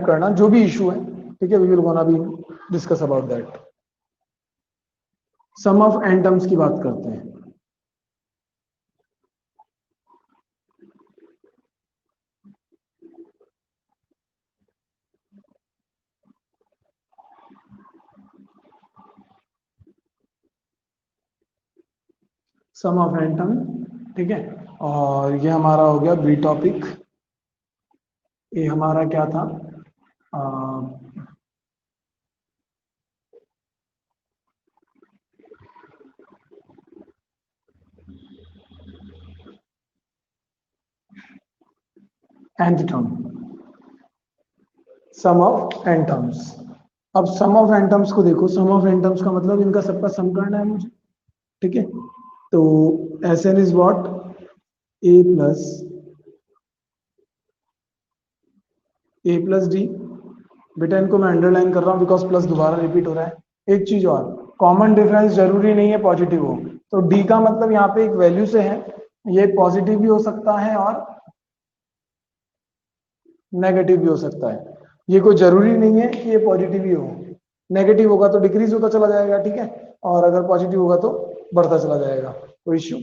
करना जो भी इशू है, ठीक है, we will gonna be discuss about that. Sum of N terms की बात करते हैं। सम ऑफ एन टर्म, ठीक है, और ये हमारा हो गया बी टॉपिक। ये हमारा क्या था, nth term, sum of N terms. अब सम ऑफ एन टर्म्स को देखो, सम ऑफ एन टर्म्स का मतलब इनका सबका सम करना है मुझे, ठीक है। तो S n is what, a plus d. बेटा इनको मैं अंडरलाइन कर रहा हूं बिकॉज प्लस दोबारा रिपीट हो रहा है। एक चीज और, कॉमन डिफरेंस जरूरी नहीं है पॉजिटिव हो, तो डी का मतलब यहाँ पे एक वैल्यू से है, ये पॉजिटिव भी हो सकता है और नेगेटिव भी हो सकता है। ये कोई जरूरी नहीं है कि ये पॉजिटिव ही हो, नेगेटिव होगा तो डिक्रीज होता चला जाएगा, ठीक है, और अगर पॉजिटिव होगा तो बढ़ता चला जाएगा, कोई इश्यू।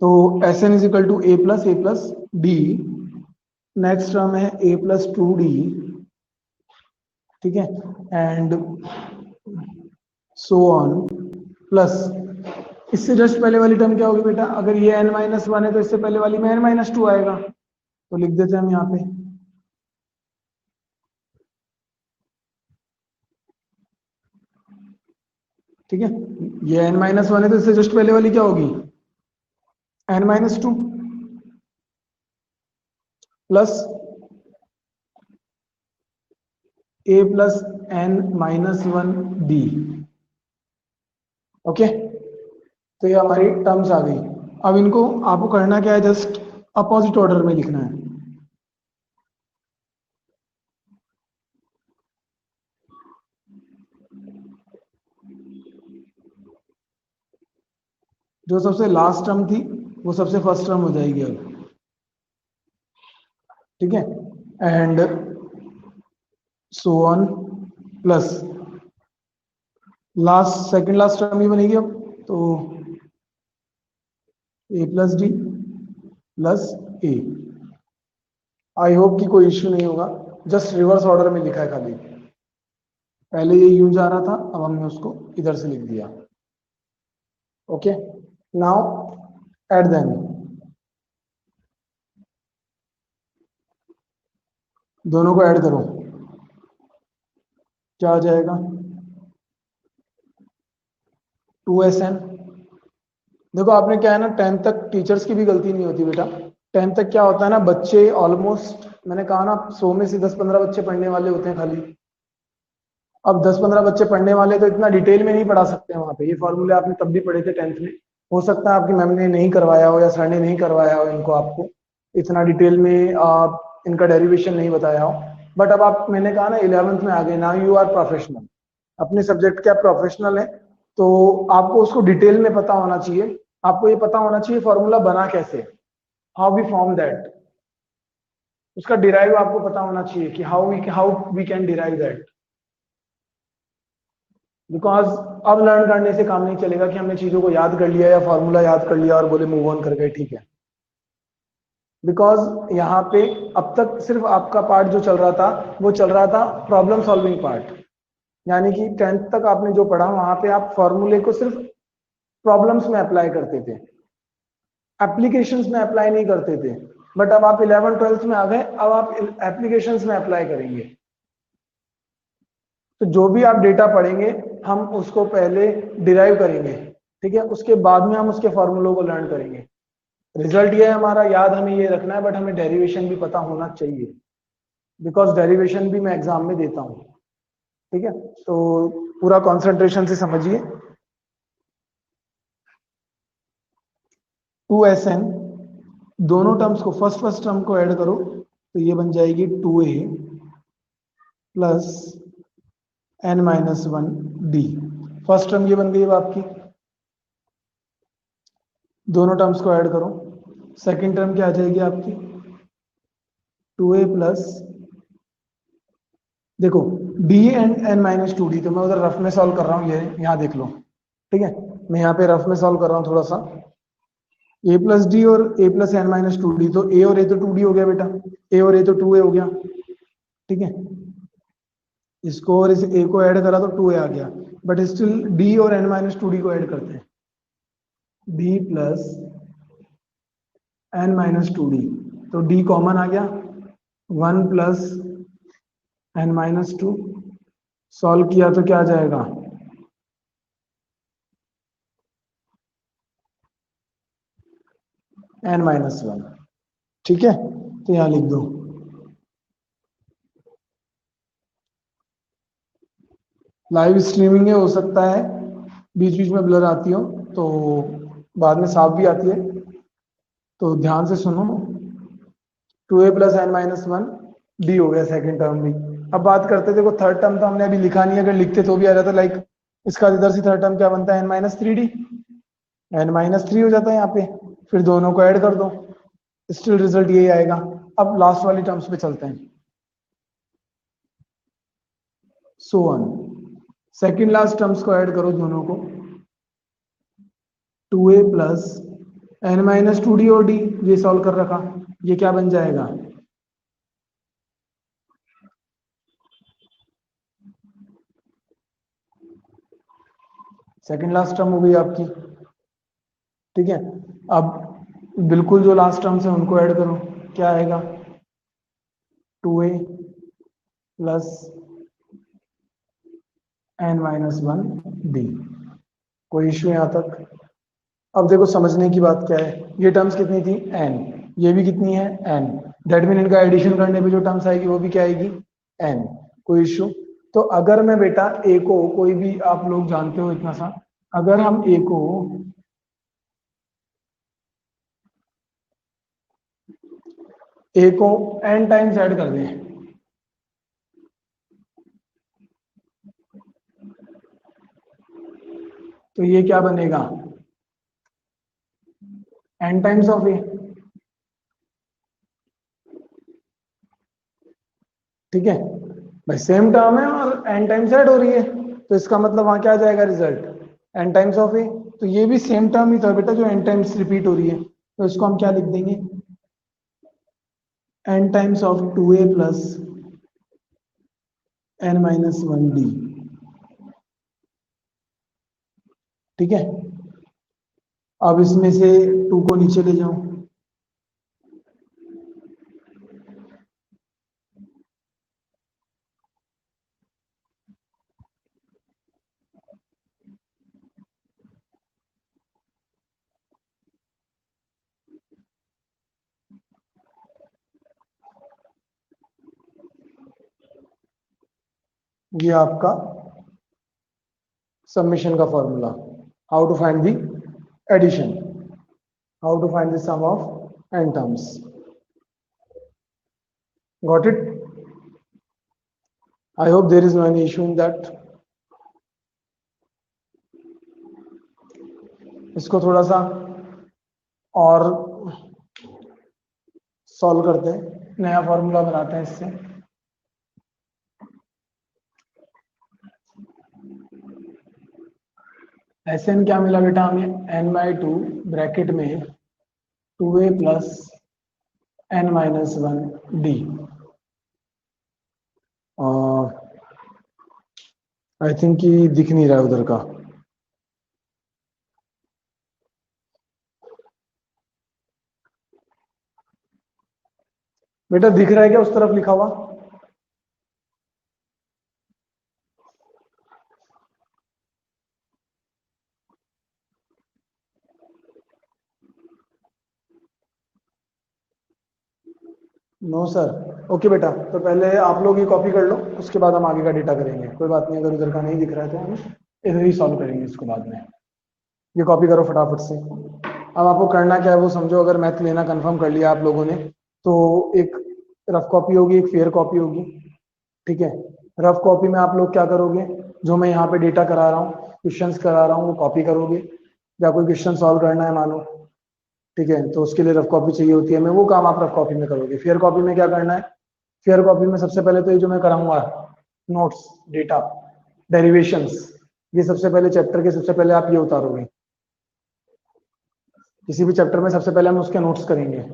तो S n is equal to a plus d. Next term है ए प्लस टू डी, ठीक है, एंड सो ऑन प्लस। इससे जस्ट पहले वाली टर्म क्या होगी बेटा, अगर ये n माइनस वन है तो इससे पहले वाली में n माइनस टू आएगा, तो लिख देते हैं हम यहाँ पे, ठीक है। ये n माइनस वन है तो इससे जस्ट पहले वाली क्या होगी, n minus two plus a plus n minus one d. Okay, तो ये हमारी टर्म्स आ गई। अब इनको आपको करना क्या है, जस्ट अपोजिट ऑर्डर में लिखना है। जो सबसे लास्ट टर्म थी वो सबसे फर्स्ट टर्म हो जाएगी अब, ठीक है, and so on plus last second last term ही बनेगी अब, तो a plus d plus a. I hope कि कोई इश्यू नहीं होगा, जस्ट रिवर्स ऑर्डर में लिखा है खाली, पहले ये यूं जा रहा था, अब हमने उसको इधर से लिख दिया। ओके, नाउ एट देन, दोनों को ऐड करो, क्या आ जाएगा, 2SN। देखो आपने क्या है ना, 10th तक टीचर्स की भी गलती नहीं होती बेटा। 10th तक क्या होता है ना, बच्चे ऑलमोस्ट, मैंने कहा ना 100 में से 10-15 बच्चे पढ़ने वाले होते हैं खाली। अब 10-15 बच्चे पढ़ने वाले तो इतना डिटेल में नहीं पढ़ा सकते हैं वहां पे, ये फॉर्मूले आपने तब भी पढ़े थे 10th में। हो सकता है आपकी मैम ने नहीं करवाया हो या सर ने नहीं करवाया हो इनको, आपको इतना डिटेल में इनका डेरिवेशन नहीं बताया हो। बट अब आप, मैंने कहा ना 11th में आ गए, नाउ यू आर प्रोफेशनल, अपने सब्जेक्ट के आप प्रोफेशनल है, तो आपको उसको डिटेल में पता होना चाहिए। आपको ये पता होना चाहिए फॉर्मूला बना कैसे, हाउ वी फॉर्म दैट, उसका डिराइव आपको पता होना चाहिए कि how we can derive that. Because अब लर्न करने से काम नहीं चलेगा कि हमने चीजों को याद कर लिया या फॉर्मूला याद कर लिया और बोले मूव ऑन कर गए, ठीक है। बिकॉज यहाँ पे अब तक सिर्फ आपका पार्ट जो चल रहा था वो चल रहा था प्रॉब्लम सॉल्विंग पार्ट, यानी कि 10th तक आपने जो पढ़ा वहां पे आप फॉर्मूले को सिर्फ प्रॉब्लम्स में अप्लाई करते थे, एप्लीकेशंस में अप्लाई नहीं करते थे। बट अब आप 11th-12th में आ गए, अब आप एप्लीकेशंस में अप्लाई करेंगे। तो जो भी आप डेटा पढ़ेंगे हम उसको पहले डिराइव करेंगे, ठीक है, उसके बाद में हम उसके फॉर्मूलों को लर्न करेंगे। रिजल्ट ये है हमारा, याद हमें ये रखना है, बट हमें डेरिवेशन भी पता होना चाहिए, बिकॉज डेरिवेशन भी मैं एग्जाम में देता हूं, ठीक है। तो पूरा कॉन्सेंट्रेशन से समझिए। 2SN, दोनों टर्म्स को, फर्स्ट टर्म को ऐड करो तो ये बन जाएगी 2A plus n minus one D. First term ये बन गई अब आपकी, दोनों टर्म्स को ऐड करो, सेकंड टर्म क्या आ जाएगी आपकी, 2A प्लस देखो d and n minus two d, तो मैं उधर रफ में सॉल्व कर रहा हूँ, ये यहाँ देख लो। ठीक है, मैं यहाँ पे रफ में सॉल्व कर रहा हूँ थोड़ा सा। a प्लस डी और a plus n minus two d, तो a और a तो टू डी हो गया बेटा, a और a तो टू ए हो गया। ठीक है, इसको और इस a को ऐड करा तो टू ए आ गया, बट स्टिल d और n माइनस टू डी को ऐड करते हैं, d plus n minus two d, तो d कॉमन आ गया, one plus n minus to, solve किया तो क्या आ जाएगा, n माइनस वन। ठीक है, तो यहां लिख दो। लाइव स्ट्रीमिंग है, हो सकता है बीच बीच में ब्लर आती हो, तो बाद में साफ भी आती है, तो ध्यान से सुनो। Two a plus n minus one d हो गया सेकंड टर्म भी। अब बात करते, देखो थर्ड टर्म तो हमने अभी लिखा नहीं है, अगर लिखते तो भी आ जाता, लाइक इसका इधर से थर्ड टर्म क्या बनता है, n minus three d, n minus three हो जाता है यहाँ पे, फिर दोनों को ऐड कर दो, स्टिल रिजल्ट यही आएगा। अब लास्ट वाली टर्म्स पे चलते हैं, so one, second last terms को ऐड करो दोनों को, two a plus n minus two d और डी, ये सॉल्व कर रखा, ये क्या बन जाएगा, सेकेंड लास्ट टर्म हो गई आपकी। ठीक है, अब बिल्कुल जो लास्ट टर्म्स है उनको ऐड करो, क्या आएगा, two a plus n minus one d. कोई इश्यू यहाँ तक? अब देखो समझने की बात क्या है, ये टर्म्स कितनी थी, एन, ये भी कितनी है, एन, दैट मीन इनका एडिशन करने पे जो टर्म्स आएगी वो भी क्या आएगी, एन। कोई इश्यू? तो अगर मैं बेटा ए को, कोई भी आप लोग जानते हो इतना सा, अगर हम ए को एन टाइम्स ऐड कर दें, तो ये क्या बनेगा, एन टाइम्स ऑफ ए। ठीक है भाई, सेम टर्म है और एन टाइम्स ऐड हो रही है, तो इसका मतलब वहां क्या आ जाएगा रिजल्ट, एन टाइम्स ऑफ ए। तो ये भी सेम टर्म ही था बेटा जो एन टाइम्स रिपीट हो रही है, तो इसको हम क्या लिख देंगे, n times of two a plus n minus one d. ठीक है, अब इसमें से टू को नीचे ले जाओ, ये आपका समेशन का formula, how to find the addition, how to find the sum of N terms. Got it? I hope there is no any issue in that. इसको थोड़ा सा और सॉल्व करते हैं, नया फॉर्मूला बनाते हैं इससे। एस एन क्या मिला बेटा हमें, एन बाई टू ब्रैकेट में two a plus n minus one d. I think कि दिख नहीं रहा है उधर का, बेटा दिख रहा है क्या उस तरफ लिखा हुआ? No sir. ओके बेटा, तो पहले आप लोग ये कॉपी कर लो, उसके बाद हम आगे का डेटा करेंगे। कोई बात नहीं, अगर उधर का नहीं दिख रहा है तो हम इधर ही सॉल्व करेंगे इसको बाद में। ये कॉपी करो फटाफट से। अब आपको करना क्या है वो समझो। अगर मैथ लेना कंफर्म कर लिया आप लोगों ने, तो एक रफ कॉपी होगी, एक फेयर कॉपी होगी। ठीक है, रफ कॉपी में आप लोग क्या करोगे, जो मैं यहाँ पे डेटा करा रहा हूँ, क्वेश्चंस करा रहा हूँ, वो कॉपी करोगे, या कोई क्वेश्चन सॉल्व करना है मानो, ठीक है, तो उसके लिए रफ कॉपी चाहिए होती है, मैं वो काम आप रफ कॉपी में करोगे। फेयर कॉपी में क्या करना है, फेयर कॉपी में सबसे पहले तो ये जो मैं कराऊंगा नोट्स, डेटा, डेरिवेशंस, ये सबसे पहले चैप्टर के सबसे पहले आप ये उतारोगे। किसी भी चैप्टर में सबसे पहले हम उसके नोट्स करेंगे,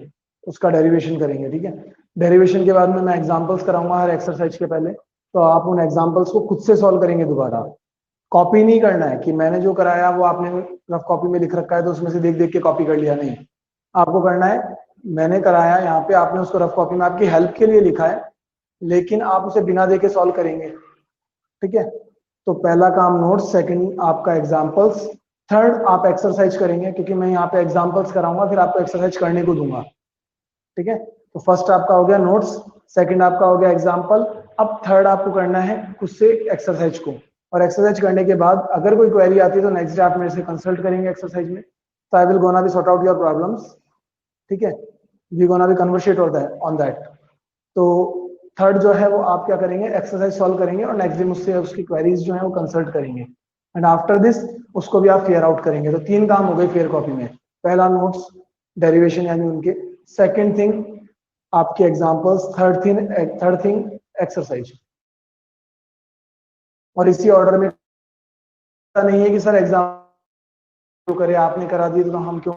उसका डेरिवेशन करेंगे, ठीक है। डेरिवेशन के बाद में मैं एग्जांपल्स कराऊंगा हर एक्सरसाइज के पहले, तो आप उन एग्जांपल्स को खुद से सॉल्व करेंगे दोबारा। कॉपी नहीं करना है कि मैंने जो कराया वो आपने रफ कॉपी में लिख रखा है तो उसमें से देख देख के कॉपी कर लिया, नहीं। आपको करना है, मैंने कराया यहाँ पे, आपने उसको रफ कॉपी में आपकी हेल्प के लिए लिखा है, लेकिन आप उसे बिना देखे सॉल्व करेंगे, ठीक है। तो पहला काम नोट्स, सेकंड आपका एग्जांपल्स, थर्ड आप एक्सरसाइज करेंगे, क्योंकि मैं यहाँ पे एग्जांपल्स कराऊंगा फिर आपको एक्सरसाइज करने को दूंगा, ठीक है। तो फर्स्ट आपका हो गया नोट्स, सेकंड आपका हो गया एग्जांपल, अब थर्ड आपको करना है खुद से एक्सरसाइज को। और एक्सरसाइज करने के बाद अगर कोई क्वेरी आती है तो नेक्स्ट डे आप मेरे से कंसल्ट करेंगे एक्सरसाइज में, तो I will gonna be sort out your problems, ठीक है। We gonna be conversate on that. तो थर्ड जो है वो आप क्या करेंगे, एक्सरसाइज सॉल्व करेंगे और नेक्स्ट डे मुझसे उसकी क्वेरीज जो है वो कंसल्ट करेंगे, एंड आफ्टर दिस उसको भी आप फेयर आउट करेंगे। तो तीन काम हो गए फेयर कॉपी में, पहला नोट्स, डेरिवेशन यानी उनके, सेकंड थिंग आपके एग्जांपल्स, थर्ड थिंग एक्सरसाइज। और इसी ऑर्डर में नहीं है कि सर एग्जाम क्यों करे, आपने करा दिया तो हम क्यों,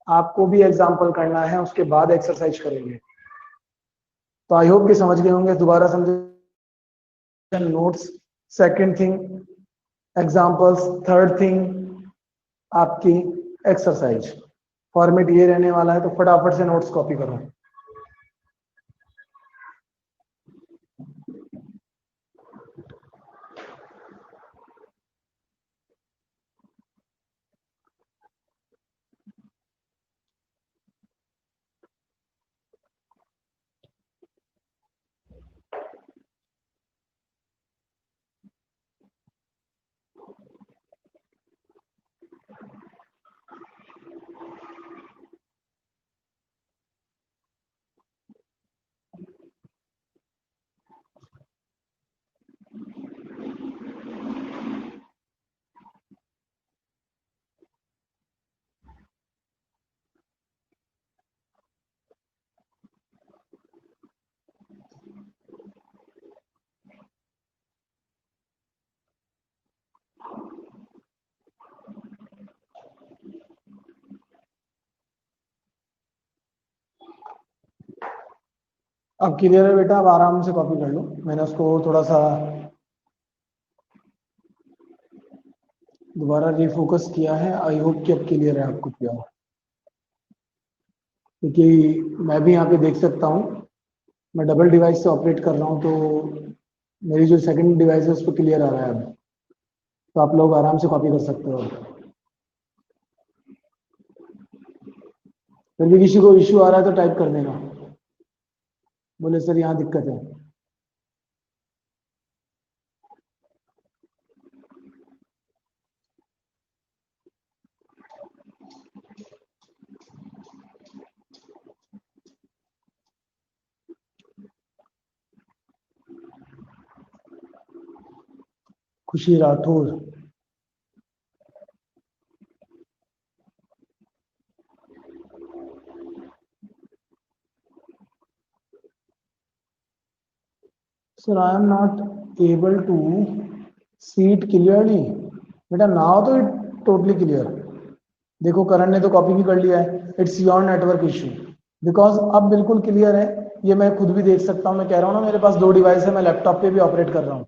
आपको भी एग्जाम्पल करना है उसके बाद एक्सरसाइज करेंगे। तो आई होप कि समझ गए होंगे, दोबारा समझे। Notes, second thing examples, third thing आपकी एक्सरसाइज। फॉर्मेट ये रहने वाला है, तो फटाफट से नोट्स कॉपी करो। अब क्लियर है बेटा, अब आराम से कॉपी कर लो। मैंने उसको थोड़ा सा दोबारा रिफोकस किया है, आई होप कि अब क्लियर है आपको क्या, क्योंकि मैं भी यहाँ पे देख सकता हूँ, मैं डबल डिवाइस से ऑपरेट कर रहा हूँ, तो मेरी जो सेकंड डिवाइस है उस पर क्लियर आ रहा है अब। तो आप लोग आराम से कॉपी कर सकते हो। फिर भी किसी को इश्यू आ रहा है तो टाइप कर देना, बोले सर यहाँ दिक्कत है। Khushi Rathore, sir I am not able to see it clearly. बेटा नाउ तो इट टोटली क्लियर। देखो करण ने तो कॉपी भी कर लिया है, it's your network issue, because अब बिल्कुल क्लियर है। ये मैं खुद भी देख सकता हूँ, मैं कह रहा हूँ ना मेरे पास दो डिवाइस है, मैं लैपटॉप पे भी ऑपरेट कर रहा हूँ।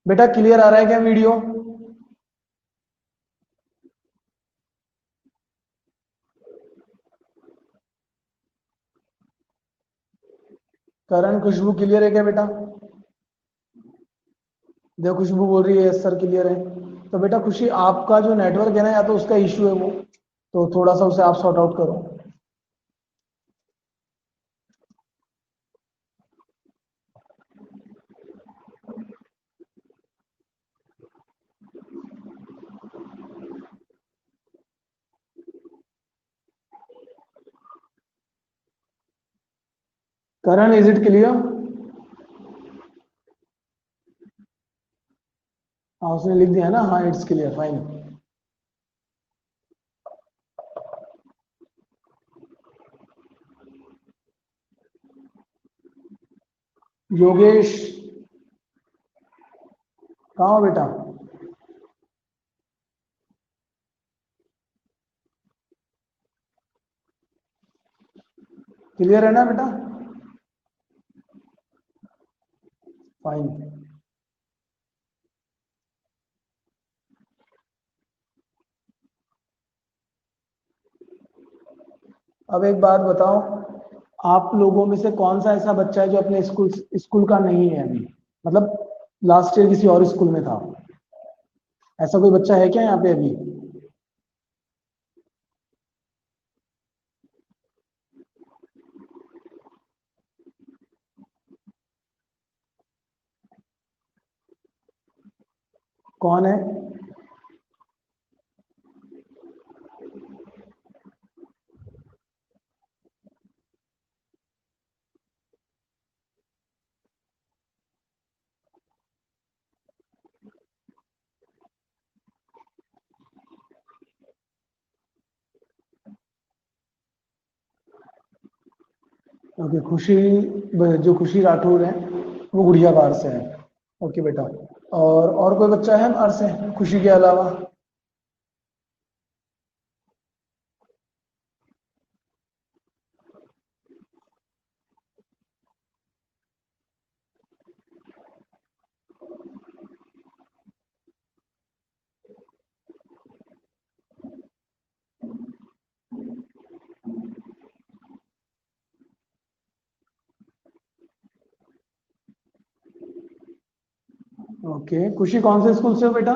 बेटा क्लियर आ रहा है क्या वीडियो? करण, खुशबू क्लियर है क्या बेटा? देखो खुशबू बोल रही है यस सर क्लियर है। तो बेटा खुशी, आपका जो नेटवर्क है ना, या तो उसका इश्यू है वो, तो थोड़ा सा उसे आप सॉर्ट आउट करो। करण इज इट क्लियर? हाँ उसने लिख दिया ना, हाँ इट्स क्लियर फाइन। योगेश, कहाँ हो बेटा? क्लियर है ना बेटा? फाइन। अब एक बात बताओ, आप लोगों में से कौन सा ऐसा बच्चा है जो अपने स्कूल स्कूल का नहीं है अभी, मतलब लास्ट ईयर किसी और स्कूल में था? ऐसा कोई बच्चा है क्या यहाँ पे अभी? कौन है? ओके, खुशी, जो खुशी राठौर है वो गुड़िया बार से है। ओके बेटा। और कोई बच्चा है बाहर से खुशी के अलावा? ओके, खुशी कौन से स्कूल से हो बेटा?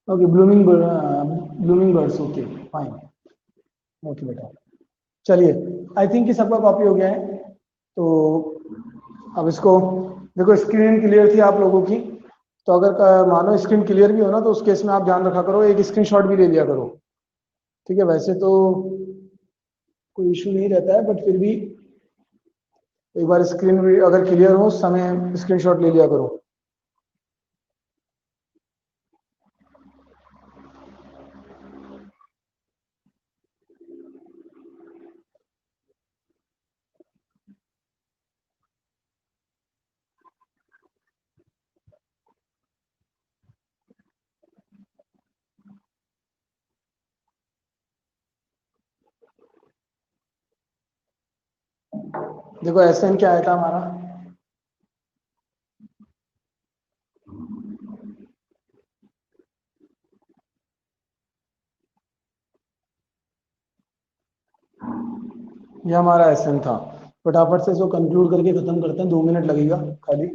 Okay, blooming birds, okay fine. Okay बेटा, चलिए, आई थिंक कि सबका कॉपी हो गया है। तो अब इसको देखो, स्क्रीन क्लियर थी आप लोगों की, तो अगर मानो स्क्रीन क्लियर भी हो ना, तो उस केस में आप ध्यान रखा करो, एक स्क्रीनशॉट भी ले लिया करो। ठीक है, वैसे तो कोई इशू नहीं रहता है, बट फिर भी एक बार स्क्रीन भी अगर क्लियर हो उस समय स्क्रीनशॉट ले लिया करो। देखो एसएन क्या आया था हमारा? ये हमारा एसएन था। फटाफट से इसको कंक्लूड करके खत्म करते हैं, 2 मिनट लगेगा खाली।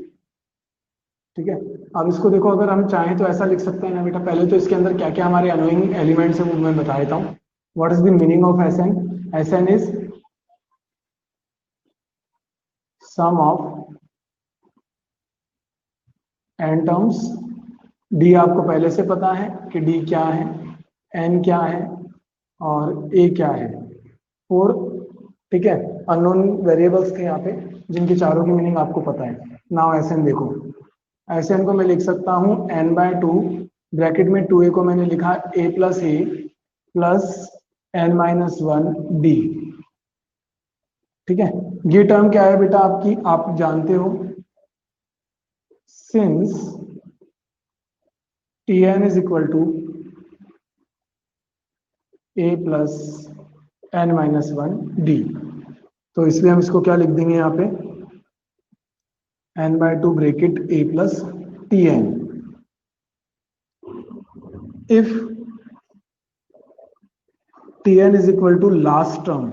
ठीक है, अब इसको देखो, अगर हम चाहें तो ऐसा लिख सकते हैं ना बेटा, पहले तो इसके अंदर क्या क्या हमारे अनोइंग एलिमेंट्स हैं वो मैं बता देता हूँ। What is the meaning of SN? SN is sum of N terms. डी आपको पहले से पता है कि डी क्या है, एन क्या है, और ए क्या है, 4। ठीक है, अननोन वेरिएबल्स थे यहाँ पे, जिनके चारों की मीनिंग आपको पता है। नाउ एसएन देखो, एसएन को मैं लिख सकता हूँ n/2, ब्रैकेट में 2a को मैंने लिखा a+a प्लस n-1 d। ठीक है, ये टर्म क्या है बेटा आपकी, आप जानते हो, since tn is equal to a plus n-1 d, तो इसलिए हम इसको क्या लिख देंगे यहाँ पे, n/2 bracket a plus tn। If tn is equal to last term,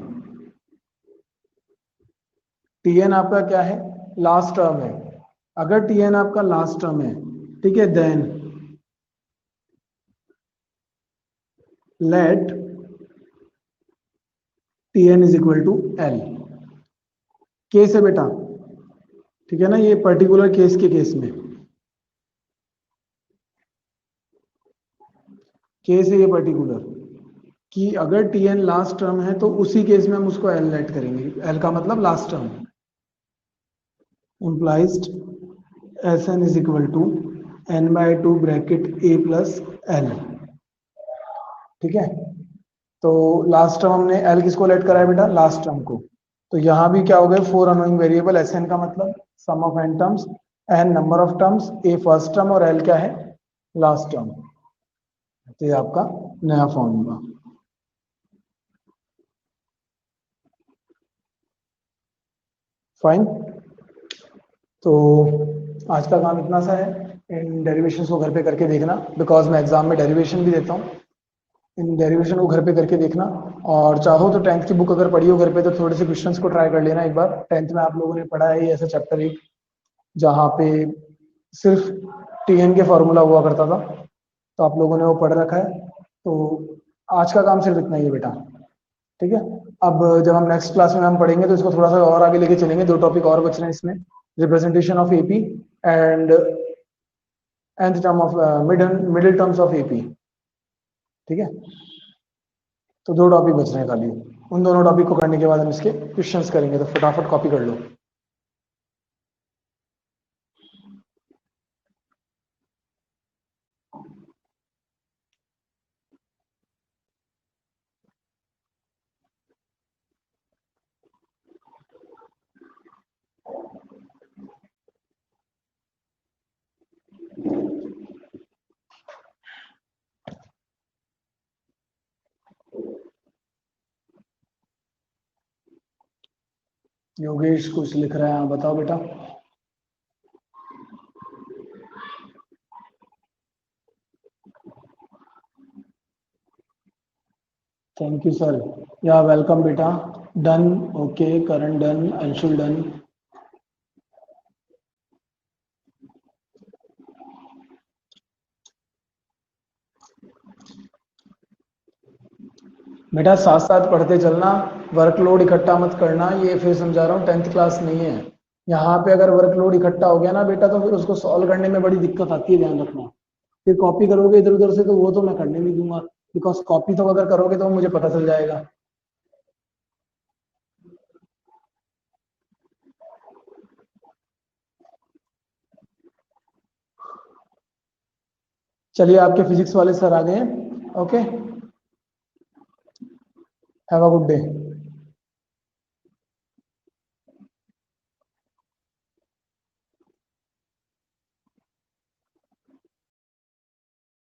tn आपका क्या है, लास्ट टर्म है। अगर tn आपका लास्ट टर्म है, ठीक है, then let tn is equal to l। Case है बेटा, ठीक है ना, ये पर्टिकुलर केस के केस में। केस है ये पर्टिकुलर कि अगर टी एन लास्ट टर्म है तो उसी केस में हम उसको एल लेट करेंगे। एल का मतलब last term, implies S n is equal to n by two bracket a plus l. ठीक है, तो लास्ट टर्म हमने एल किसको लेट करा है बेटा, लास्ट टर्म को। तो यहाँ भी क्या हो गया, four annoying variable, S N का मतलब sum of N terms, N number of terms, a first term और एल क्या है, लास्ट टर्म। तो ये आपका नया फॉर्मूला। फाइन, तो आज का काम इतना सा है। इन डेरिवेशन को घर पे करके देखना, बिकॉज मैं एग्जाम में डेरिवेशन भी देता हूँ। इन डेरिवेशन को घर पे करके देखना, और चाहो तो टेंथ की बुक अगर पढ़ी हो घर पे तो थोड़े से क्वेश्चंस को ट्राई कर लेना एक बार। टेंथ में आप लोगों ने पढ़ा है ऐसा चैप्टर एक, जहाँ पे सिर्फ टीएन के फॉर्मूला हुआ करता था, तो आप लोगों ने वो पढ़ रखा है। तो आज का काम सिर्फ इतना ही है बेटा, ठीक है। अब जब हम नेक्स्ट क्लास में हम पढ़ेंगे तो इसको थोड़ा सा और आगे लेके चलेंगे। दो टॉपिक और बच रहे हैं इसमें, representation of AP and nth term of middle terms of AP. ठीक है, तो दो टॉपिक बच रहे हैं खाली। उन दोनों टॉपिक को करने के बाद हम इसके क्वेश्चंस करेंगे, तो फटाफट कॉपी कर लो। योगेश कुछ लिख रहा है, हाँ बताओ बेटा। थैंक यू सर, या वेलकम बेटा। डन, ओके, करण डन, अंशुल डन। बेटा साथ साथ पढ़ते चलना, वर्कलोड इकट्ठा मत करना। ये फिर समझा रहा हूँ, टेंथ क्लास नहीं है। यहाँ पे अगर वर्कलोड इकट्ठा हो गया ना बेटा, तो फिर उसको सॉल्व करने में बड़ी दिक्कत आती है, ध्यान रखना। फिर कॉपी करोगे इधर उधर से तो वो तो मैं करने नहीं दूंगा, बिकॉज कॉपी तो अगर करोगे तो मुझे पता चल जाएगा। चलिए, आपके फिजिक्स वाले सर आ गए हैं। Okay, have a good day.